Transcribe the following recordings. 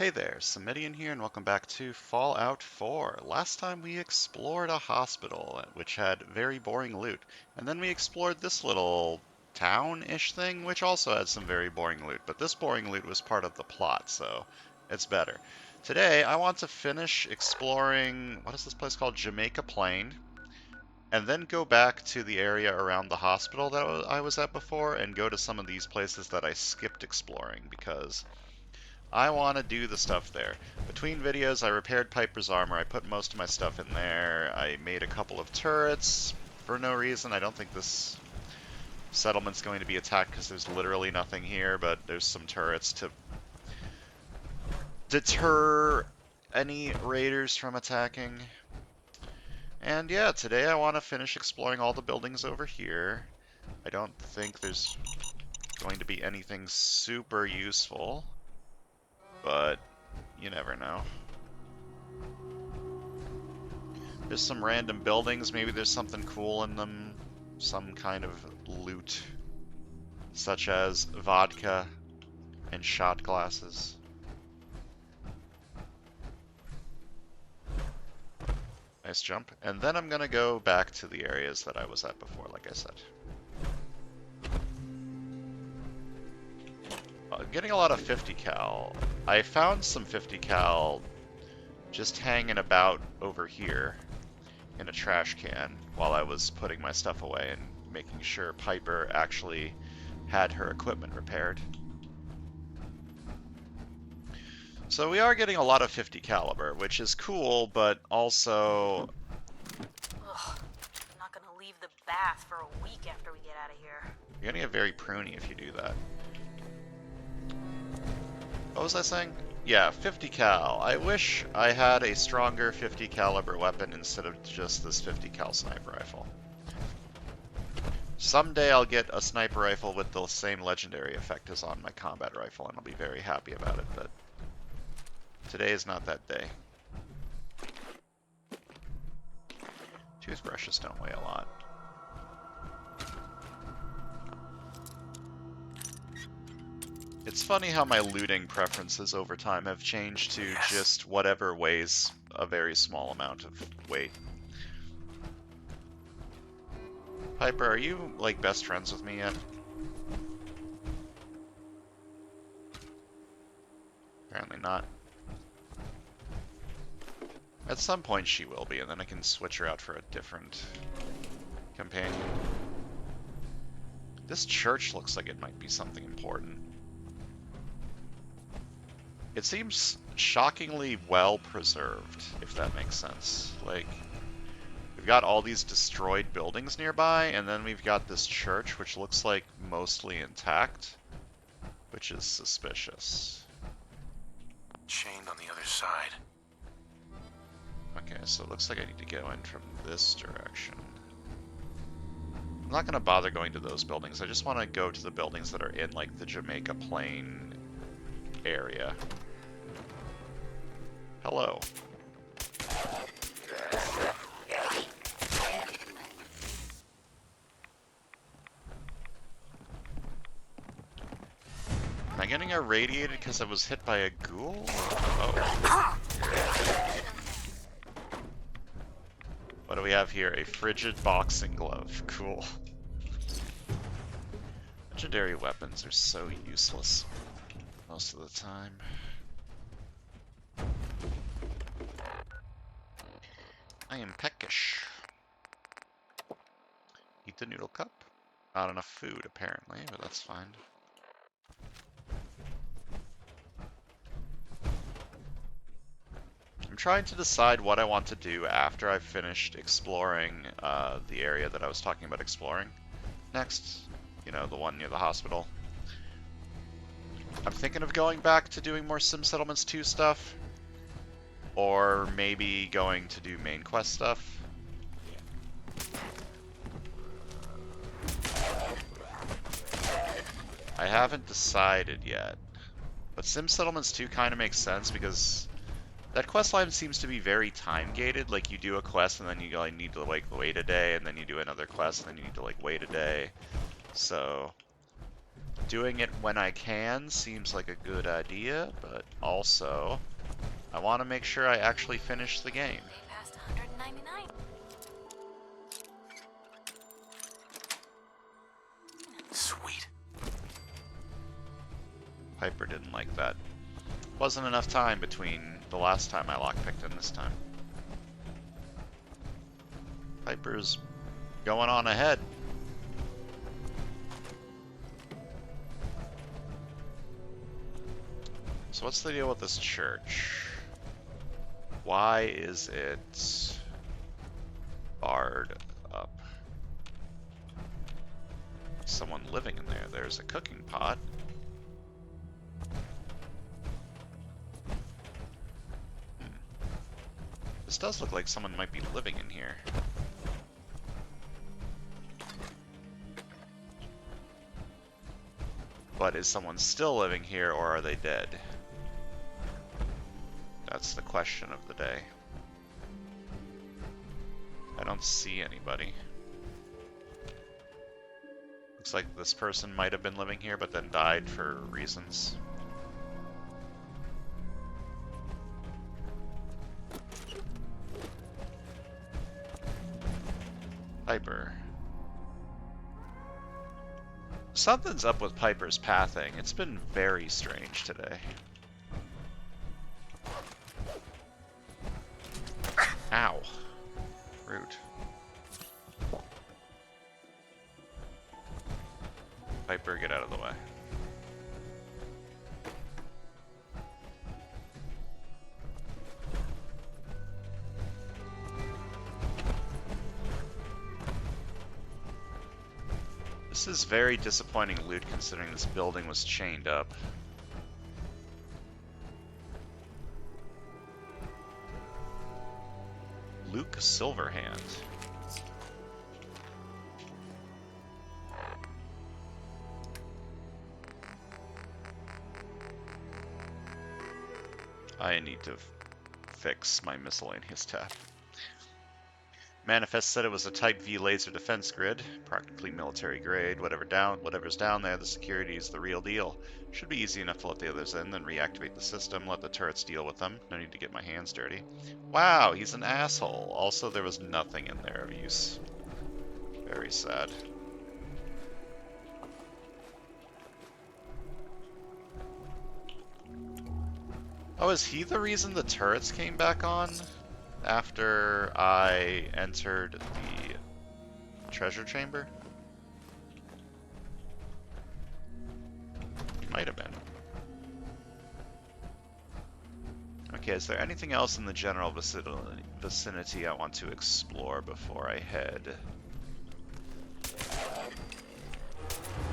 Hey there, Samitian here, and welcome back to Fallout 4. Last time we explored a hospital, which had very boring loot, and then we explored this little town-ish thing, which also had some very boring loot, but this boring loot was part of the plot, so it's better. Today, I want to finish exploring, what is this place called? Jamaica Plain, and then go back to the area around the hospital that I was at before, and go to some of these places that I skipped exploring, because I want to do the stuff there. Between videos, I repaired Piper's armor. I put most of my stuff in there. I made a couple of turrets for no reason. I don't think this settlement's going to be attacked because there's literally nothing here, but there's some turrets to deter any raiders from attacking. And yeah, today I want to finish exploring all the buildings over here. I don't think there's going to be anything super useful, but you never know. There's some random buildings, maybe there's something cool in them, some kind of loot, such as vodka and shot glasses. Nice jump. And then I'm gonna go back to the areas that I was at before, like I said. Getting a lot of 50 cal. I found some 50 cal just hanging about over here in a trash can while I was putting my stuff away and making sure Piper actually had her equipment repaired. So we are getting a lot of 50 caliber, which is cool, but also... Ugh, I'm not gonna leave the bath for a week after we get out of here. You're gonna get very pruny if you do that. What was I saying? Yeah, 50 cal. I wish I had a stronger 50 caliber weapon instead of just this 50 cal sniper rifle. Someday I'll get a sniper rifle with the same legendary effect as on my combat rifle, and I'll be very happy about it, but today is not that day. Toothbrushes don't weigh a lot. It's funny how my looting preferences over time have changed to just whatever weighs a very small amount of weight. Piper, are you, like, best friends with me yet? Apparently not. At some point she will be, and then I can switch her out for a different companion. This church looks like it might be something important. It seems shockingly well preserved, if that makes sense. Like, we've got all these destroyed buildings nearby, and then we've got this church, which looks like mostly intact, which is suspicious. Chained on the other side. Okay, so it looks like I need to go in from this direction. I'm not going to bother going to those buildings. I just want to go to the buildings that are in, like, the Jamaica Plain area. Hello. Am I getting irradiated because I was hit by a ghoul? Oh. What do we have here? A frigid boxing glove. Cool. Legendary weapons are so useless most of the time. I am peckish. Eat the noodle cup. Not enough food, apparently, but that's fine. I'm trying to decide what I want to do after I've finished exploring the area that I was talking about exploring next. You know, the one near the hospital. I'm thinking of going back to doing more Sim Settlements 2 stuff. Or maybe going to do main quest stuff. I haven't decided yet. But Sim Settlements 2 kind of makes sense because that quest line seems to be very time-gated. Like, you do a quest and then you like, need to like wait a day, and then you do another quest and then you need to like wait a day. So Doing it when I can seems like a good idea, but also I want to make sure I actually finish the game. Way past 199. Sweet. Piper didn't like that. Wasn't enough time between the last time I lockpicked and this time. Piper's going on ahead. So what's the deal with this church? Why is it barred up? Someone living in there. There's a cooking pot. This does look like someone might be living in here. But is someone still living here, or are they dead? That's the question of the day. I don't see anybody. Looks like this person might have been living here, but then died for reasons. Piper. Something's up with Piper's pathing. It's been very strange today. Ow. Rude. Piper, get out of the way. This is very disappointing loot considering this building was chained up. Luke Silverhand. I need to fix my miscellaneous tab. Manifest said it was a Type V laser defense grid, practically military grade. Whatever's down there, the security is the real deal. Should be easy enough to let the others in, then reactivate the system, let the turrets deal with them. No need to get my hands dirty. Wow, he's an asshole. Also, there was nothing in there of use. Very sad. Oh, is he the reason the turrets came back on? After I entered the treasure chamber? Might have been. Okay, is there anything else in the general vicinity I want to explore before I head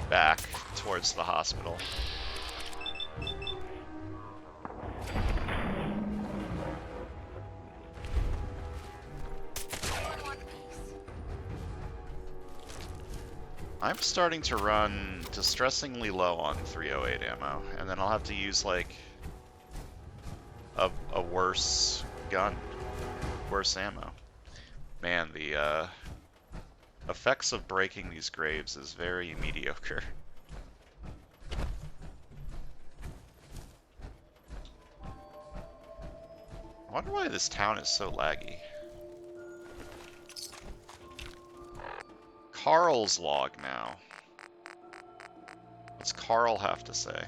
back towards the hospital? I'm starting to run distressingly low on 308 ammo, and then I'll have to use like a worse gun, worse ammo. Man, the effects of breaking these graves is very mediocre. I wonder why this town is so laggy. Carl's log now. What's Carl have to say?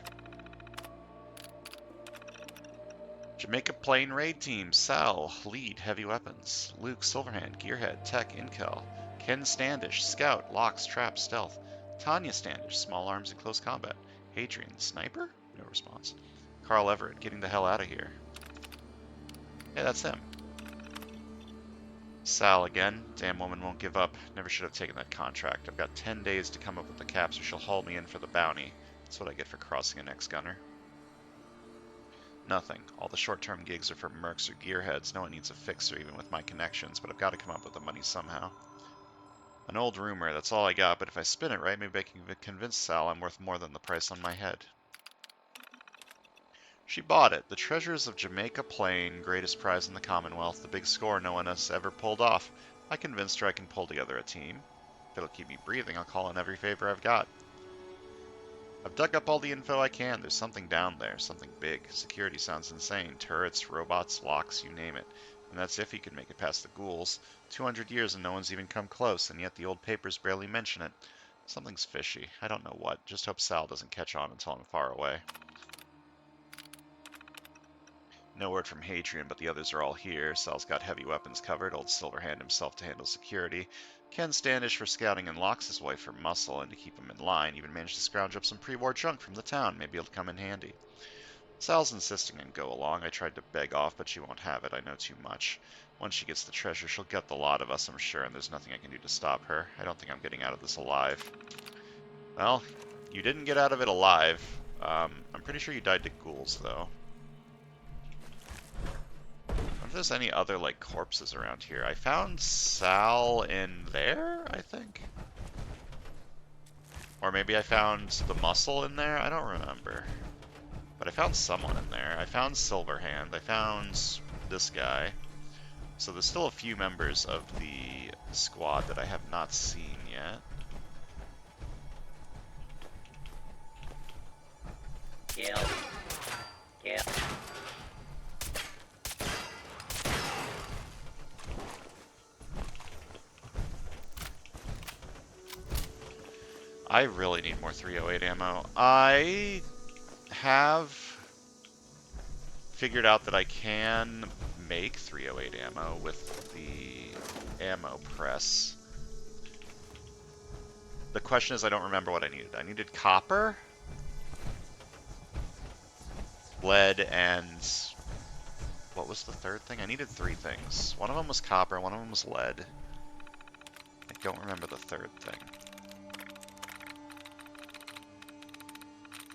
Jamaica Plain Raid Team, Sal, Lead, Heavy Weapons, Luke, Silverhand, Gearhead, Tech, Intel, Ken Standish, Scout, Locks, Trap, Stealth, Tanya Standish, Small Arms and Close Combat, Hadrian, Sniper? No response. Carl Everett, getting the hell out of here. Yeah, that's him. Sal again. Damn woman won't give up. Never should have taken that contract. I've got 10 days to come up with the caps or she'll haul me in for the bounty. That's what I get for crossing an ex-gunner. Nothing. All the short-term gigs are for mercs or gearheads. No one needs a fixer even with my connections, but I've got to come up with the money somehow. An old rumor, that's all I got, but if I spin it right, maybe I can convince Sal I'm worth more than the price on my head. She bought it. The treasures of Jamaica Plain, greatest prize in the Commonwealth, the big score no one has ever pulled off. I convinced her I can pull together a team. If it'll keep me breathing, I'll call in every favor I've got. I've dug up all the info I can. There's something down there, something big. Security sounds insane. Turrets, robots, locks, you name it. And that's if he could make it past the ghouls. 200 years and no one's even come close, and yet the old papers barely mention it. Something's fishy. I don't know what. Just hope Sal doesn't catch on until I'm far away. No word from Hadrian, but the others are all here. Sal's got heavy weapons covered, old Silverhand himself to handle security. Ken Standish for scouting, and Locke's his wife for muscle, and to keep him in line, even managed to scrounge up some pre-war junk from the town. Maybe it'll come in handy. Sal's insisting and go along. I tried to beg off, but she won't have it. I know too much. Once she gets the treasure, she'll get the lot of us, I'm sure, and there's nothing I can do to stop her. I don't think I'm getting out of this alive. Well, you didn't get out of it alive. I'm pretty sure you died to ghouls, though. I wonder if there's any other, like, corpses around here. I found Sal in there, I think? Or maybe I found the muscle in there? I don't remember. But I found someone in there. I found Silverhand. I found this guy. So there's still a few members of the squad that I have not seen yet. Kill. Kill. I really need more 308 ammo. I have figured out that I can make 308 ammo with the ammo press. The question is, I don't remember what I needed. I needed copper, lead, and what was the third thing? I needed 3 things. One of them was copper, one of them was lead. I don't remember the third thing.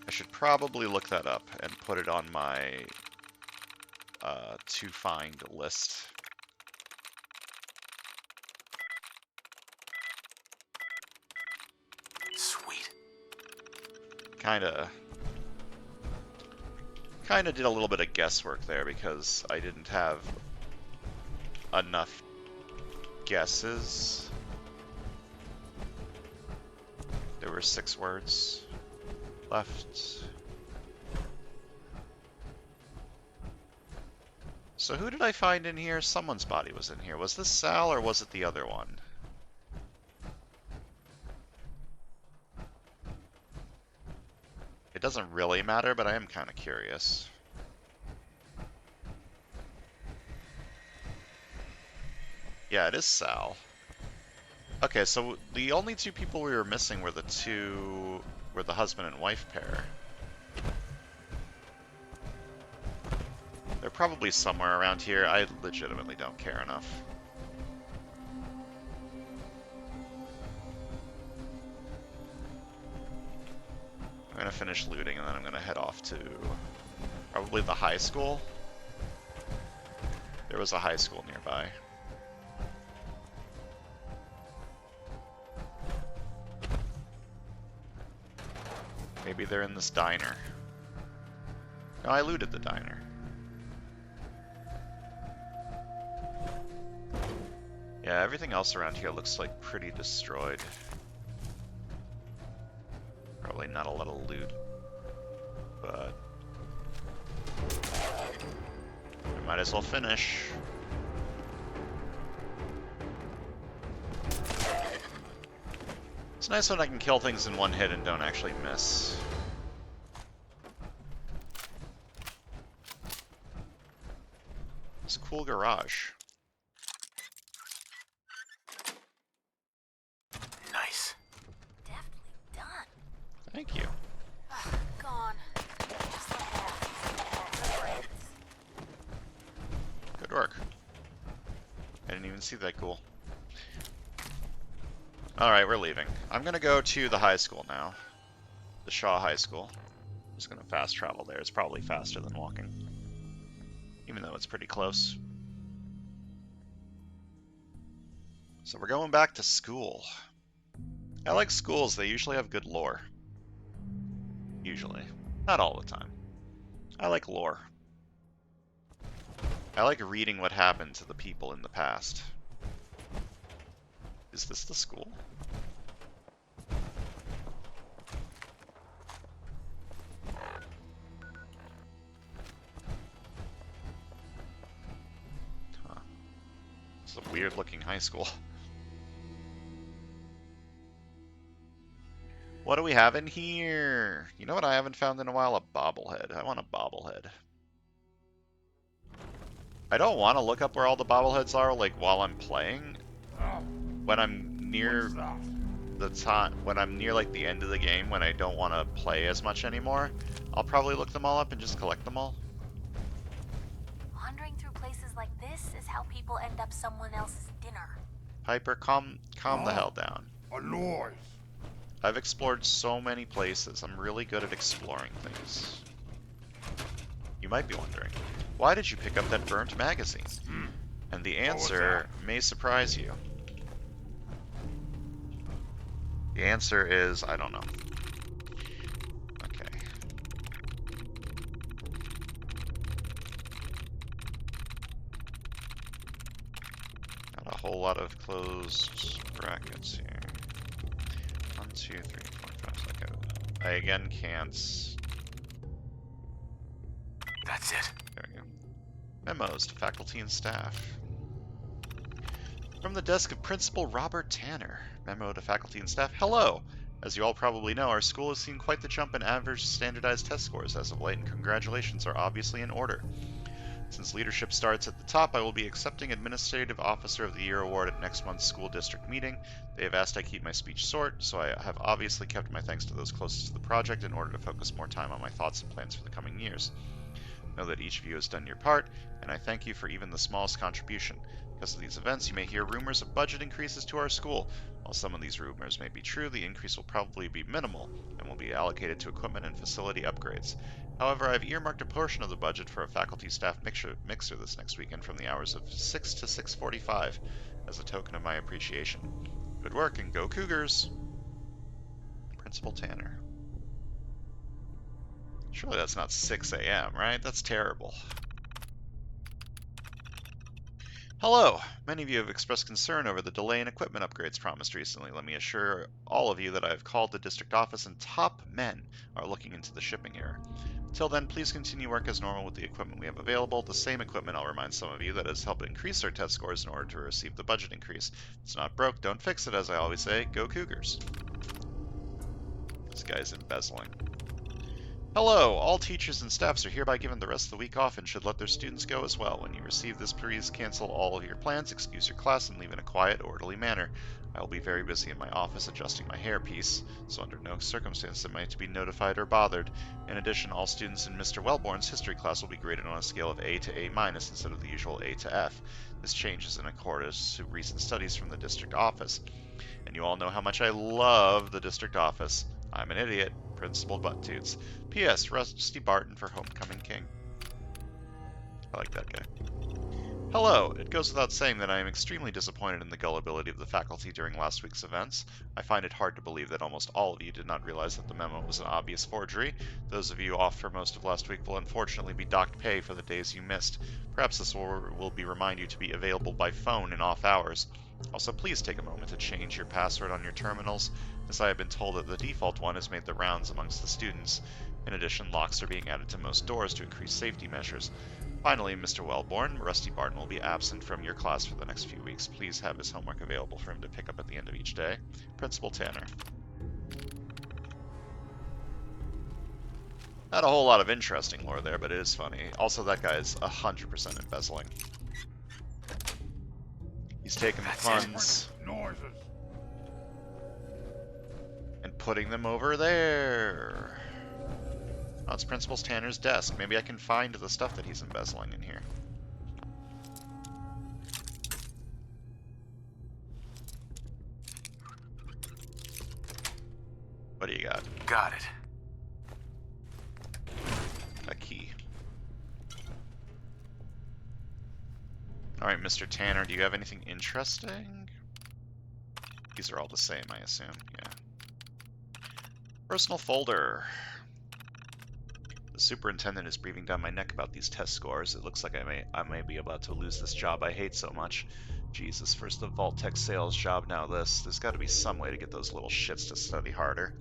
I should probably look that up and put it on my to find list. Sweet. Kinda did a little bit of guesswork there because I didn't have enough guesses. There were 6 words left. So who did I find in here? Someone's body was in here. Was this Sal or was it the other one? It doesn't really matter, but I am kind of curious. Yeah, it is Sal. Okay, so the only 2 people we were missing were the husband and wife pair. They're probably somewhere around here. I legitimately don't care enough. I'm gonna finish looting and then I'm gonna head off to probably the high school. There was a high school nearby. Maybe they're in this diner. No, I looted the diner. Yeah, everything else around here looks like pretty destroyed. Probably not a lot of loot, but I might as well finish. It's nice when I can kill things in one hit and don't actually miss. It's a cool garage. Nice. Deftly done. Thank you. Gone. Just like that. Good brains. Good work. I didn't even see that ghoul. Alright, we're leaving. I'm gonna go to the high school now. The Shaw High School. I'm just gonna fast travel there. It's probably faster than walking. Even though it's pretty close. So we're going back to school. I like schools. They usually have good lore. Usually. Not all the time. I like lore. I like reading what happened to the people in the past. Is this the school? It's a weird looking high school. What do we have in here? You know what I haven't found in a while? A bobblehead. I want a bobblehead. I don't want to look up where all the bobbleheads are, like, while I'm playing. When I'm near when I'm near, like, the end of the game, when I don't want to play as much anymore, I'll probably look them all up and just collect them all. Wandering through places like this is how people end up someone else's dinner. Piper, calm the hell down. A noise. I've explored so many places. I'm really good at exploring things. You might be wondering, why did you pick up that burnt magazine? And the answer may surprise you. The answer is, I don't know. Okay. Got a whole lot of closed brackets here. 1, 2, 3, 4, 5, 6. Okay. I again can't. That's it. There we go. Memos to faculty and staff. From the desk of Principal Robert Tanner. Memo to faculty and staff. Hello! As you all probably know, our school has seen quite the jump in average standardized test scores as of late, and congratulations are obviously in order. Since leadership starts at the top, I will be accepting Administrative Officer of the Year award at next month's school district meeting. They have asked I keep my speech short, so I have obviously kept my thanks to those closest to the project in order to focus more time on my thoughts and plans for the coming years. Know that each of you has done your part, and I thank you for even the smallest contribution. Because of these events, you may hear rumors of budget increases to our school. While some of these rumors may be true, the increase will probably be minimal and will be allocated to equipment and facility upgrades. However, I have earmarked a portion of the budget for a faculty staff mixer this next weekend from the hours of 6 to 6:45 as a token of my appreciation. Good work and go Cougars! Principal Tanner. Surely that's not 6 a.m., right? That's terrible. Hello! Many of you have expressed concern over the delay in equipment upgrades promised recently. Let me assure all of you that I have called the district office and top men are looking into the shipping error. Till then, please continue work as normal with the equipment we have available. The same equipment, I'll remind some of you, that has helped increase our test scores in order to receive the budget increase. If it's not broke, don't fix it, as I always say. Go Cougars. This guy's embezzling. Hello! All teachers and staffs are hereby given the rest of the week off and should let their students go as well. When you receive this, please cancel all of your plans, excuse your class, and leave in a quiet, orderly manner. I will be very busy in my office adjusting my hairpiece, so under no circumstance am I to be notified or bothered. In addition, all students in Mr. Wellborn's history class will be graded on a scale of A to A- instead of the usual A to F. This change is in accordance to recent studies from the district office. And you all know how much I love the district office. I'm an idiot. Principal Butttoots. P.S. Rusty Barton for Homecoming King. I like that guy. Hello! It goes without saying that I am extremely disappointed in the gullibility of the faculty during last week's events. I find it hard to believe that almost all of you did not realize that the memo was an obvious forgery. Those of you off for most of last week will unfortunately be docked pay for the days you missed. Perhaps this will remind you to be available by phone in off hours. Also, please take a moment to change your password on your terminals, as I have been told that the default one has made the rounds amongst the students. In addition, locks are being added to most doors to increase safety measures. Finally, Mr. Wellborn, Rusty Barton will be absent from your class for the next few weeks. Please have his homework available for him to pick up at the end of each day. Principal Tanner. Not a whole lot of interesting lore there, but it is funny. Also, that guy is 100% embezzling. He's taking the funds and putting them over there. Oh, it's Principal Tanner's desk. Maybe I can find the stuff that he's embezzling in here. What do you got? Got it. A key. Alright, Mr. Tanner, do you have anything interesting? These are all the same, I assume. Yeah. Personal folder. The superintendent is breathing down my neck about these test scores. It looks like I may be about to lose this job I hate so much. Jesus, first the Vault Tech sales job, now this. There's got to be some way to get those little shits to study harder.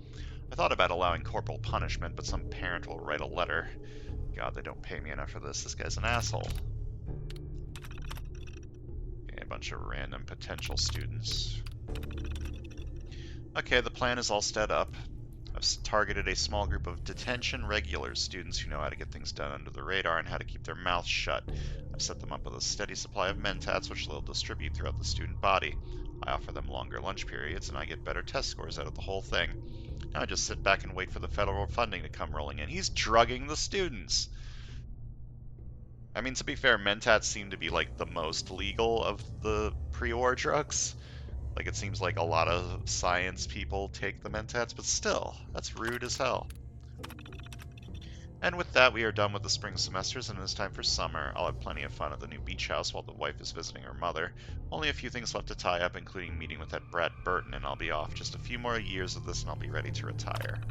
I thought about allowing corporal punishment, but some parent will write a letter. God, they don't pay me enough for this. This guy's an asshole. Okay, bunch of random potential students. Okay, the plan is all set up. I've targeted a small group of detention regulars, students who know how to get things done under the radar and how to keep their mouths shut. I've set them up with a steady supply of mentats, which they'll distribute throughout the student body. I offer them longer lunch periods, and I get better test scores out of the whole thing. Now I just sit back and wait for the federal funding to come rolling in. He's drugging the students! I mean, to be fair, mentats seem to be, like, the most legal of the pre-war drugs. Like, it seems like a lot of science people take the mentats, but still, that's rude as hell. And with that, we are done with the spring semesters, and it is time for summer. I'll have plenty of fun at the new beach house while the wife is visiting her mother. Only a few things left to tie up, including meeting with that brat Burton, and I'll be off. Just a few more years of this, and I'll be ready to retire.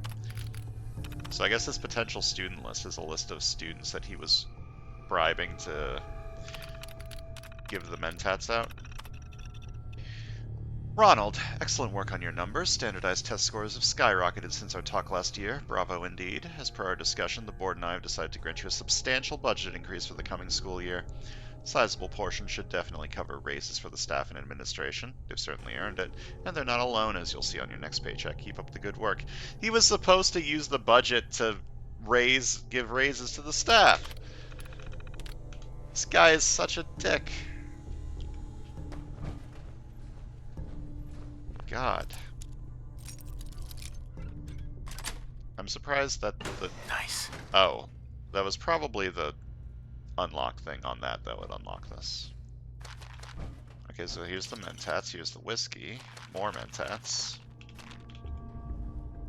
So I guess this potential student list is a list of students that he was bribing to give the mentats out. Ronald, excellent work on your numbers. Standardized test scores have skyrocketed since our talk last year. Bravo indeed. As per our discussion, the board and I have decided to grant you a substantial budget increase for the coming school year. A sizable portion should definitely cover raises for the staff and administration. They've certainly earned it. And they're not alone, as you'll see on your next paycheck. Keep up the good work. He was supposed to use the budget to give raises to the staff. This guy is such a dick. God. I'm surprised that the... Nice. Oh. That was probably the unlock thing on that would unlock this. Okay, so here's the mentats, here's the whiskey. More mentats.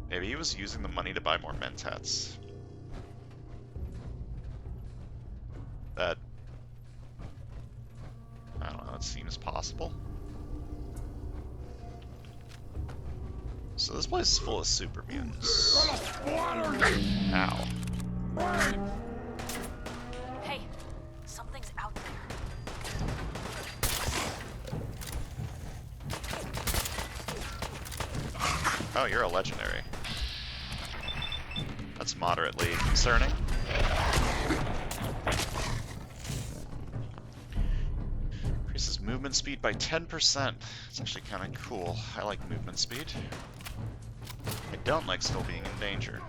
Maybe he was using the money to buy more mentats. That... I don't know, it seems possible. So this place is full of super mutants. Ow. Hey, something's out there. Oh, you're a legendary. That's moderately concerning. Increases movement speed by 10%. It's actually kind of cool. I like movement speed. I don't like still being in danger.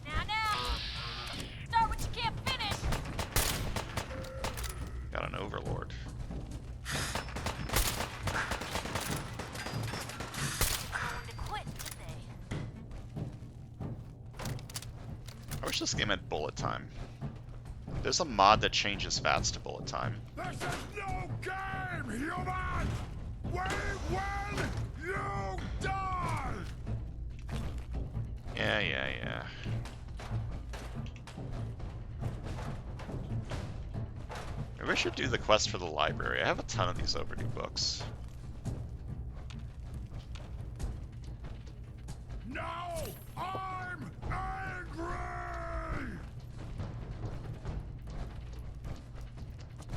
Now! Start what you can't finish! Got an overlord. No one to quit, did they? I wish this game had bullet time. There's a mod that changes VATS to bullet time. This is no game, human! We win, you die! Yeah. Maybe I should do the quest for the library. I have a ton of these overdue books. Now I'm angry!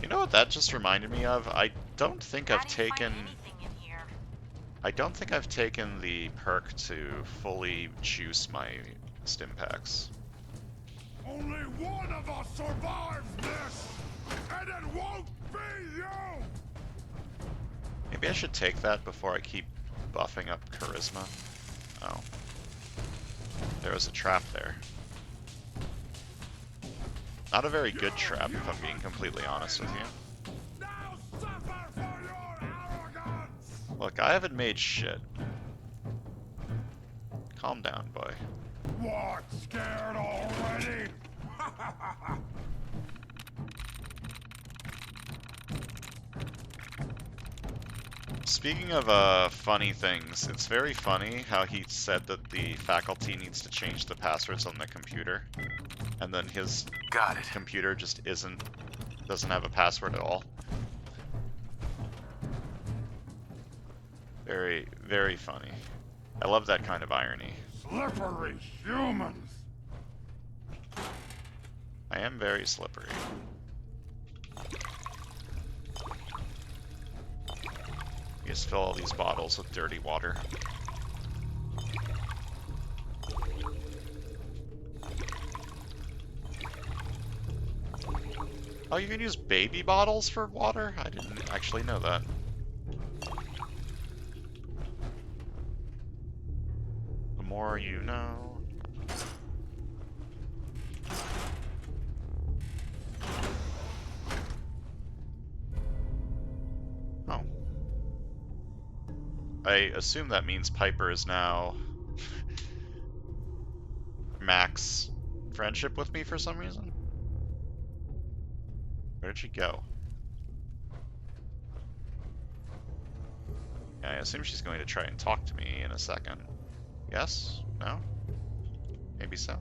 You know what that just reminded me of? I don't think I've I didn't taken... find anything in here. I don't think I've taken the perk to fully juice my stim packs. Only one of us survives this, and it won't be you! Maybe I should take that before I keep buffing up charisma. Oh. There was a trap there. Not a very good trap, if I'm being completely honest with you. Now suffer for your arrogance! Look, I haven't made shit. Calm down, boy. What, scared already? Speaking of funny things, it's very funny how he said that the faculty needs to change the passwords on the computer, and then his computer just doesn't have a password at all. Very, very funny. I love that kind of irony. Slippery humans! I am very slippery. You just fill all these bottles with dirty water. Oh, you can use baby bottles for water? I didn't actually know that. The more you know. Oh. I assume that means Piper is now max friendship with me for some reason. Where'd she go? Yeah, I assume she's going to try and talk to me in a second. Yes? No? Maybe so.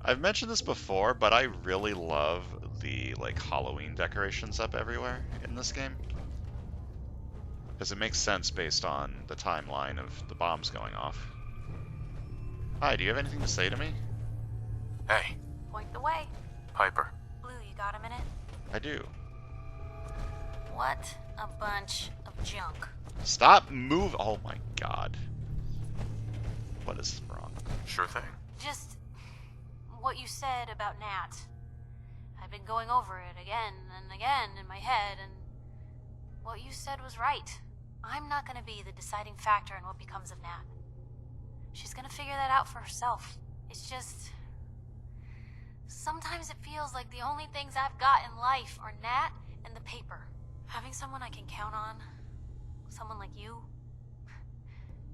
I've mentioned this before, but I really love the like Halloween decorations up everywhere in this game. Because it makes sense based on the timeline of the bombs going off. Hi, do you have anything to say to me? Hey, Point the way. Piper. Blue, you got a minute? I do. What a bunch of junk. Stop move. Oh my god. What is wrong? Sure thing. Just what you said about Nat. I've been going over it again and again in my head, and what you said was right. I'm not gonna be the deciding factor in what becomes of Nat. She's gonna figure that out for herself. It's just... sometimes it feels like the only things I've got in life are Nat and the paper. Having someone I can count on, someone like you,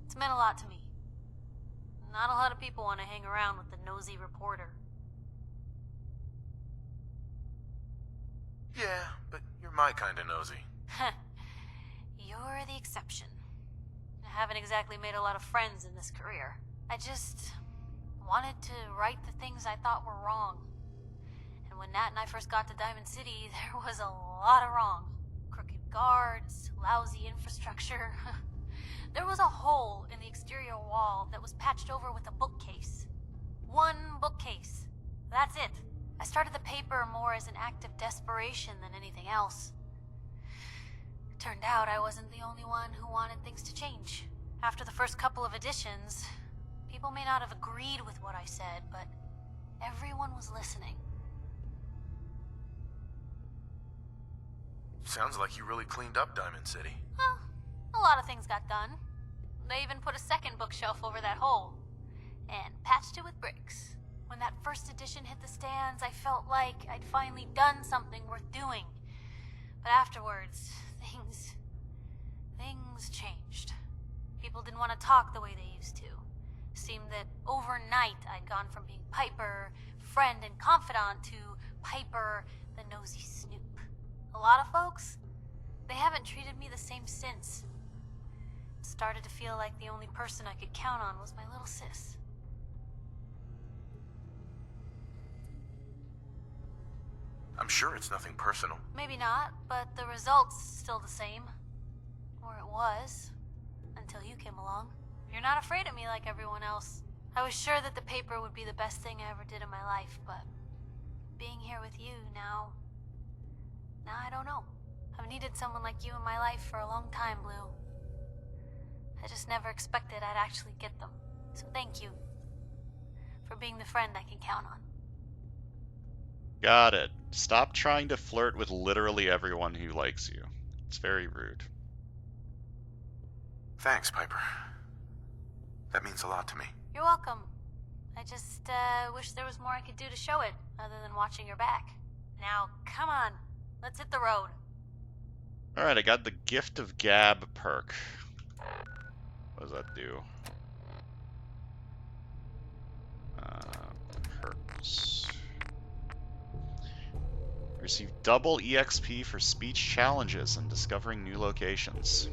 it's meant a lot to me. Not a lot of people want to hang around with the nosy reporter. Yeah, but you're my kind of nosy. You're the exception. I haven't exactly made a lot of friends in this career. I just wanted to right the things I thought were wrong. And when Nat and I first got to Diamond City, there was a lot of wrong. Crooked guards, lousy infrastructure. There was a hole in the exterior wall that was patched over with a bookcase. One bookcase. That's it. I started the paper more as an act of desperation than anything else. It turned out I wasn't the only one who wanted things to change. After the first couple of editions, people may not have agreed with what I said, but everyone was listening. Sounds like you really cleaned up Diamond City. Well, a lot of things got done. They even put a second bookshelf over that hole and patched it with bricks. When that first edition hit the stands, I felt like I'd finally done something worth doing. But afterwards, things changed. People didn't want to talk the way they used to. Seemed that overnight I'd gone from being Piper, friend and confidant, to Piper, the nosy snoop. A lot of folks, they haven't treated me the same since. It started to feel like the only person I could count on was my little sis. I'm sure it's nothing personal. Maybe not, but the result's still the same. Or it was. Until you came along. You're not afraid of me like everyone else. I was sure that the paper would be the best thing I ever did in my life, but... being here with you now I don't know. I've needed someone like you in my life for a long time, Blue. I just never expected I'd actually get them. So thank you. For being the friend I can count on. Got it. Stop trying to flirt with literally everyone who likes you. It's very rude. Thanks, Piper. That means a lot to me. You're welcome. I just wish there was more I could do to show it, other than watching your back. Now, come on. Let's hit the road. Alright, I got the Gift of Gab perk. What does that do? Perks. Receive double EXP for speech challenges and discovering new locations.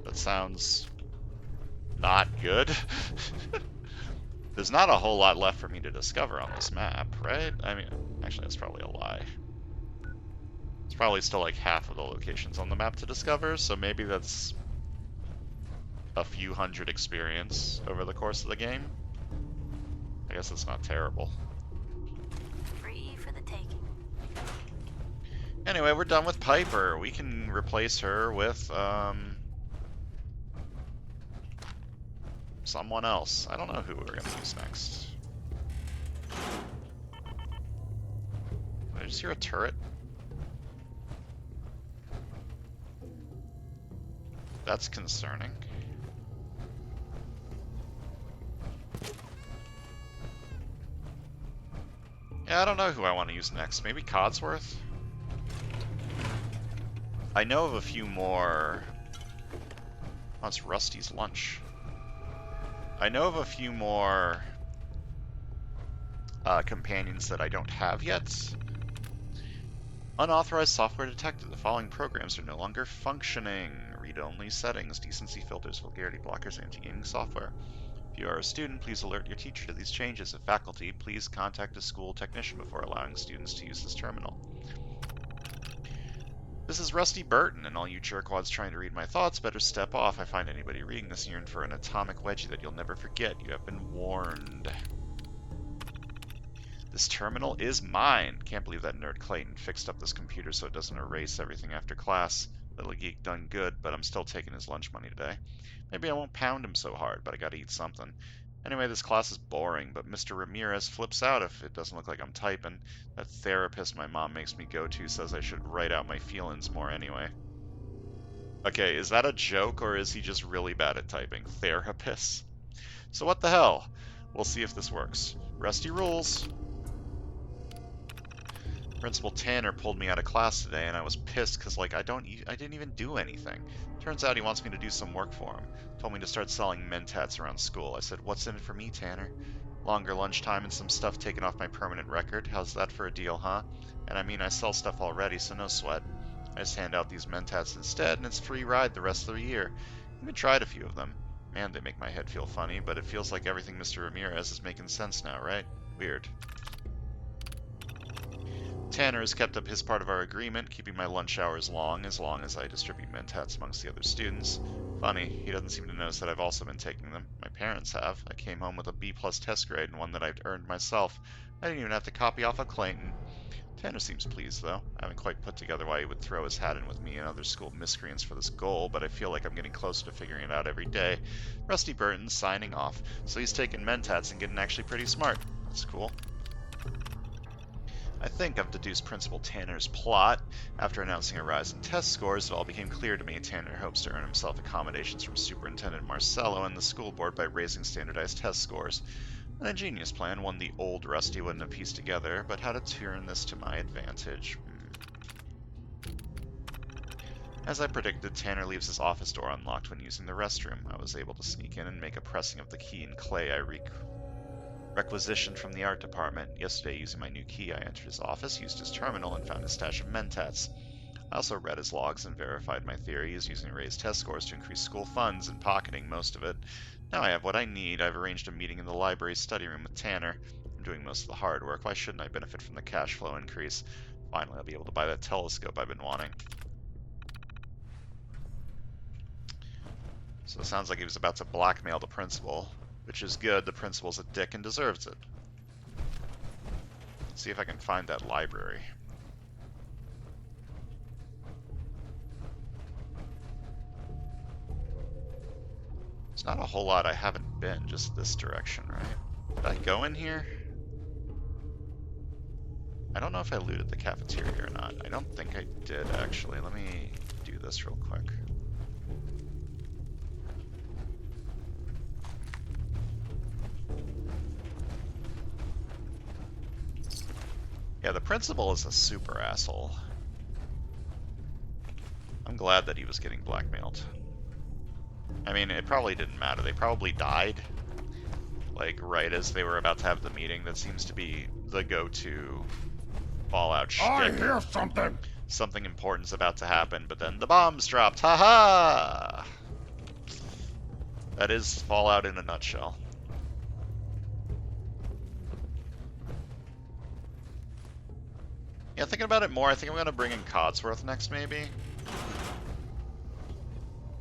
That sounds not good. There's not a whole lot left for me to discover on this map, right? I mean, actually, that's probably a lie. It's probably still like half of the locations on the map to discover, so maybe that's a few hundred experience over the course of the game. I guess it's not terrible. Free for the taking. Anyway, we're done with Piper. We can replace her with, someone else. I don't know who we're gonna use next. Did I just hear a turret? That's concerning. Yeah, I don't know who I want to use next. Maybe Codsworth? I know of a few more... Oh, it's Rusty's lunch. I know of a few more companions that I don't have yet. Unauthorized software detected. The following programs are no longer functioning. Read-only settings, decency filters, vulgarity blockers, anti-gaming software. If you are a student, please alert your teacher to these changes. If faculty, please contact a school technician before allowing students to use this terminal. This is Rusty Burton, and all you jerkwads trying to read my thoughts better step off. I find anybody reading this yearn for an atomic wedgie that you'll never forget. You have been warned. This terminal is mine. Can't believe that nerd Clayton fixed up this computer so it doesn't erase everything after class. Little geek done good, but I'm still taking his lunch money today. Maybe I won't pound him so hard, but I gotta eat something. Anyway, this class is boring, but Mr. Ramirez flips out if it doesn't look like I'm typing. That therapist my mom makes me go to says I should write out my feelings more anyway. Okay, is that a joke, or is he just really bad at typing? Therapist? So what the hell? We'll see if this works. Rusty rules! Principal Tanner pulled me out of class today, and I was pissed because, like, I didn't even do anything. Turns out he wants me to do some work for him. Told me to start selling mentats around school. I said, "What's in it for me, Tanner?" "Longer lunchtime and some stuff taken off my permanent record. How's that for a deal, huh?" And I mean, I sell stuff already, so no sweat. I just hand out these mentats instead, and it's free ride the rest of the year. Even tried a few of them. Man, they make my head feel funny, but it feels like everything Mr. Ramirez is making sense now, right? Weird. Tanner has kept up his part of our agreement, keeping my lunch hours long as I distribute mentats amongst the other students. Funny, he doesn't seem to notice that I've also been taking them. My parents have. I came home with a B+ test grade and one that I'd earned myself. I didn't even have to copy off of Clayton. Tanner seems pleased, though. I haven't quite put together why he would throw his hat in with me and other school miscreants for this goal, but I feel like I'm getting closer to figuring it out every day. Rusty Burton's signing off, so he's taking mentats and getting actually pretty smart. That's cool. I think I've deduced Principal Tanner's plot. After announcing a rise in test scores, it all became clear to me Tanner hopes to earn himself accommodations from Superintendent Marcello and the school board by raising standardized test scores. An ingenious plan, one the old Rusty wouldn't have pieced together, but how to turn this to my advantage. As I predicted, Tanner leaves his office door unlocked when using the restroom. I was able to sneak in and make a pressing of the key in clay I requisitioned from the art department. Yesterday, using my new key, I entered his office, used his terminal, and found a stash of mentats. I also read his logs and verified my theory. He's using raised test scores to increase school funds and pocketing most of it. Now I have what I need. I've arranged a meeting in the library study room with Tanner. I'm doing most of the hard work. Why shouldn't I benefit from the cash flow increase? Finally, I'll be able to buy that telescope I've been wanting. So it sounds like he was about to blackmail the principal, which is good. The principal's a dick and deserves it. Let's see if I can find that library. There's not a whole lot I haven't been, just this direction, right? Did I go in here? I don't know if I looted the cafeteria or not. I don't think I did, actually. Let me do this real quick. Yeah, the principal is a super asshole. I'm glad that he was getting blackmailed. I mean, it probably didn't matter. They probably died, like, right as they were about to have the meeting. That seems to be the go-to Fallout shtick. I hear something! Something important's about to happen, but then the bombs dropped. Ha-ha! That is Fallout in a nutshell. Yeah, thinking about it more, I think I'm gonna bring in Codsworth next, maybe.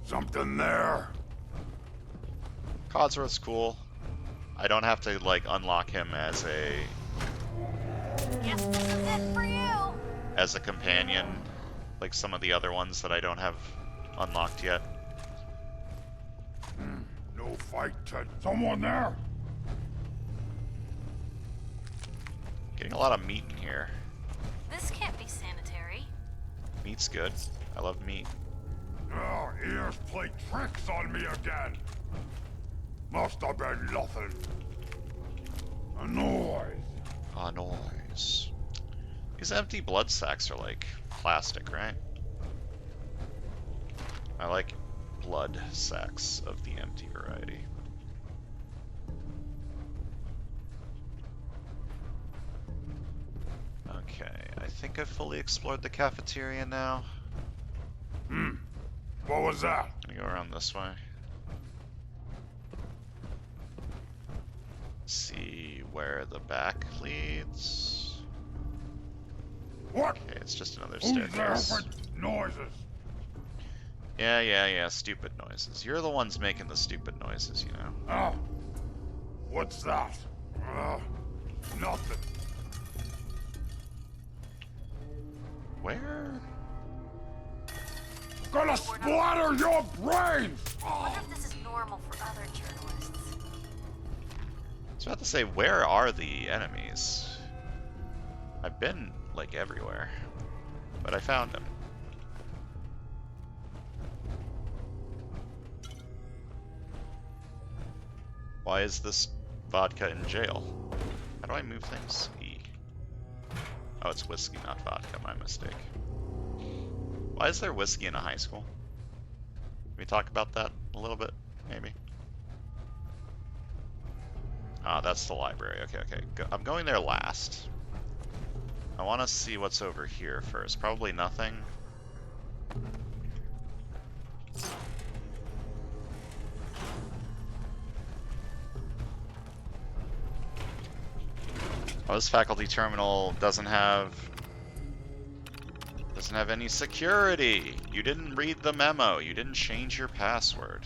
Something there. Codsworth's cool. I don't have to, like, unlock him as Guess this is it for you. a companion, like some of the other ones that I don't have unlocked yet. No fight to someone there? Getting a lot of meat in here. This can't be sanitary. Meat's good. I love meat. Your ears play tricks on me again. Must have been nothing. A noise. A noise. These empty blood sacks are like plastic, right? I like blood sacks of the empty variety. Okay, I think I've fully explored the cafeteria now. What was that? Gonna go around this way. See where the back leads. What? Okay, it's just another Who's there staircase. with noises? Yeah, stupid noises. You're the ones making the stupid noises, you know. Oh. What's that? Nothing. Where? Gonna splatter your brains! I wonder if this is normal for other journalists. I was about to say, where are the enemies? I've been, like, everywhere. But I found them. Why is this vodka in jail? How do I move things? E. Oh, it's whiskey, not vodka. My mistake. Why is there whiskey in a high school? Can we talk about that a little bit, maybe? Ah, that's the library. Okay. I'm going there last. I want to see what's over here first. Probably nothing. Oh, this faculty terminal doesn't have any security. You didn't read the memo. You didn't change your password.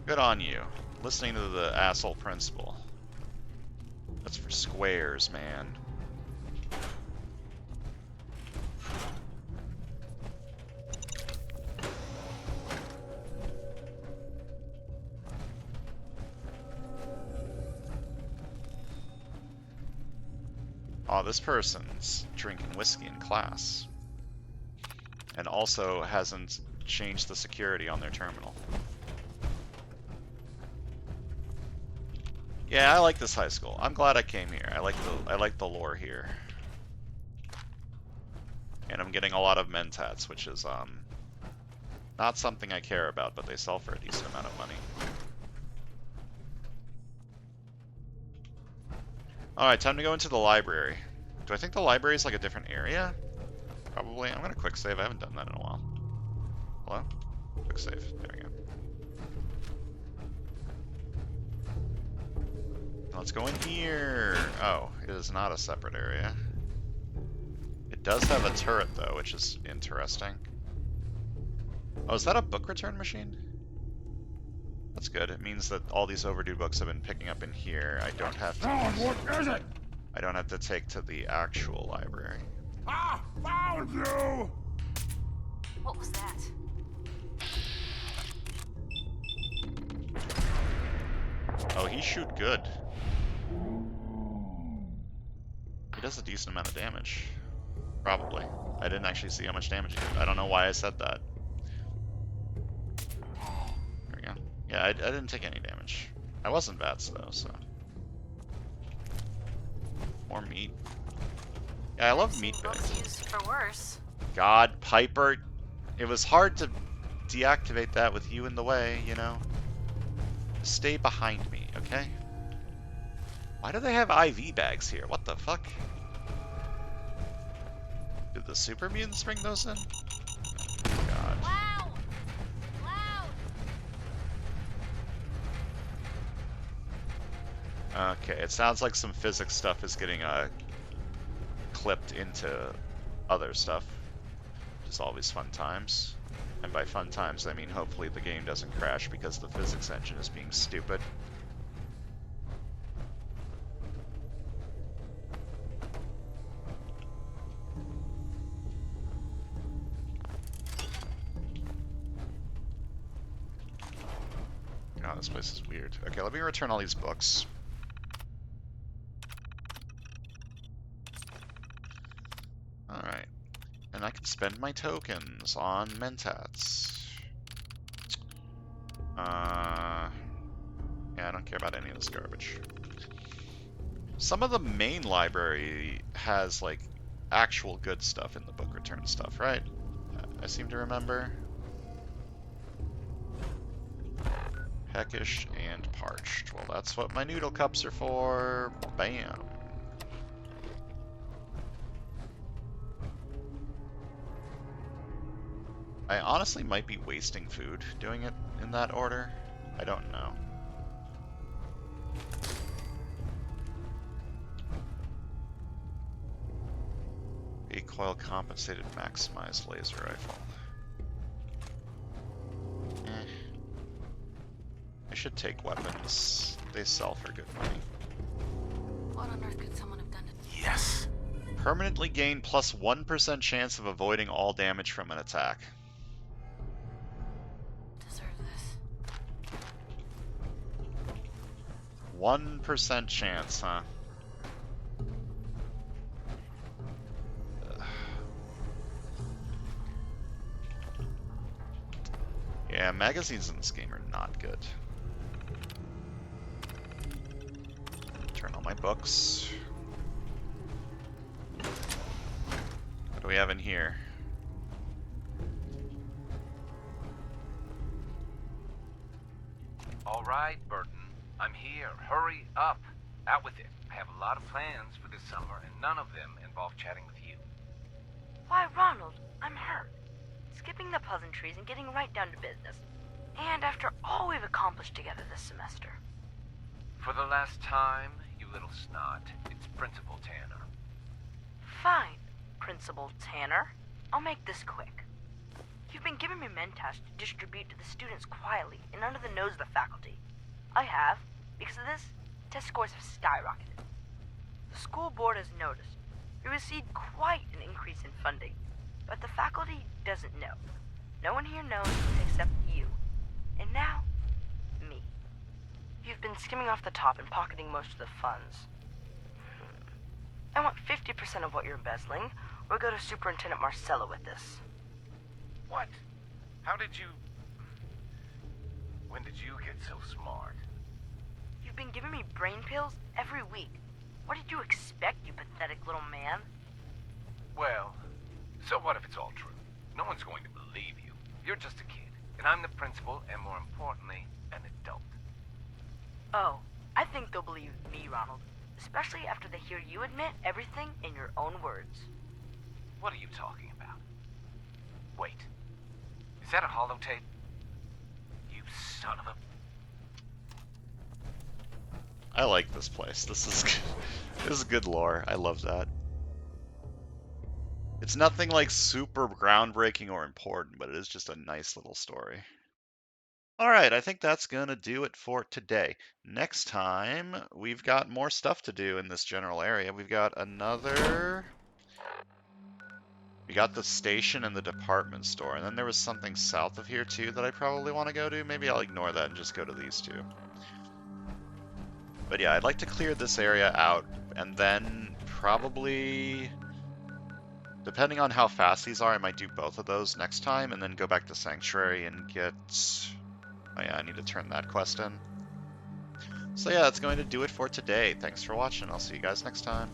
Good on you. Listening to the asshole principal. That's for squares, man. Oh, this person's drinking whiskey in class. And also hasn't changed the security on their terminal. Yeah, I like this high school. I'm glad I came here. I like the lore here. And I'm getting a lot of mentats, which is not something I care about, but they sell for a decent amount of money. Alright, time to go into the library. Do I think the library is like a different area? Probably. I'm gonna quick save. I haven't done that in a while. Hello? Quick save. There we go. Let's go in here. Oh, it is not a separate area. It does have a turret though, which is interesting. Oh, is that a book return machine? That's good. It means that all these overdue books have been picking up in here. I don't have to. What is it? I don't have to take to the actual library. Ah! Found you! What was that? Oh, he shoot good. He does a decent amount of damage. Probably. I didn't actually see how much damage he did. I don't know why I said that. There we go. Yeah, I didn't take any damage. I wasn't VATS though, so. More meat. Yeah, I love meat Books bags. used for worse. God, Piper. It was hard to deactivate that with you in the way, you know? Stay behind me, okay? Why do they have IV bags here? What the fuck? Did the super mutants bring those in? Oh, God. Wow! Loud! Okay, it sounds like some physics stuff is getting clipped into other stuff, which is always fun times. And by fun times, I mean hopefully the game doesn't crash because the physics engine is being stupid. God, this place is weird. Okay, let me return all these books. Alright. And I can spend my tokens on Mentats. Yeah, I don't care about any of this garbage. Some of the main library has, like, actual good stuff in the book return stuff, right? I seem to remember. Peckish and parched. Well, that's what my noodle cups are for. Bam. I honestly might be wasting food doing it in that order. I don't know. Recoil compensated maximized laser rifle. Eh. I should take weapons. They sell for good money. What on earth could someone have done to... Yes. Permanently gain plus 1% chance of avoiding all damage from an attack. deserve this? 1% chance, huh? Yeah, magazines in this game are not good. Turn on my books. What do we have in here? All right, Burton. I'm here. Hurry up. Out with it. I have a lot of plans for this summer, and none of them involve chatting with you. Why, Ronald, I'm hurt. Skipping the pleasantries and getting right down to business. And after all we've accomplished together this semester. For the last time, you little snot, it's Principal Tanner. Fine, Principal Tanner. I'll make this quick. You've been giving me mentats to distribute to the students quietly and under the nose of the faculty. I have. Because of this, test scores have skyrocketed. The school board has noticed. We received quite an increase in funding, but the faculty doesn't know. No one here knows except you. And now, me. You've been skimming off the top and pocketing most of the funds. I want 50% of what you're embezzling. We'll go to Superintendent Marcello with this. What? How did you... When did you get so smart? You've been giving me brain pills every week. What did you expect, you pathetic little man? Well, so what if it's all true? No one's going to believe you. You're just a kid, and I'm the principal, and more importantly, an adult. Oh, I think they'll believe me, Ronald. Especially after they hear you admit everything in your own words. What are you talking about? Wait. Is that a holotape? You son of a... I like this place. This is this is good lore. I love that. It's nothing like super groundbreaking or important, but it is just a nice little story. Alright, I think that's gonna do it for today. Next time, we've got more stuff to do in this general area. We've got another... We got the station and the department store, and then there was something south of here too that I probably want to go to. Maybe I'll ignore that and just go to these two. But yeah, I'd like to clear this area out, and then probably, depending on how fast these are, I might do both of those next time, and then go back to Sanctuary and get... Oh yeah, I need to turn that quest in. So yeah, that's going to do it for today. Thanks for watching. I'll see you guys next time.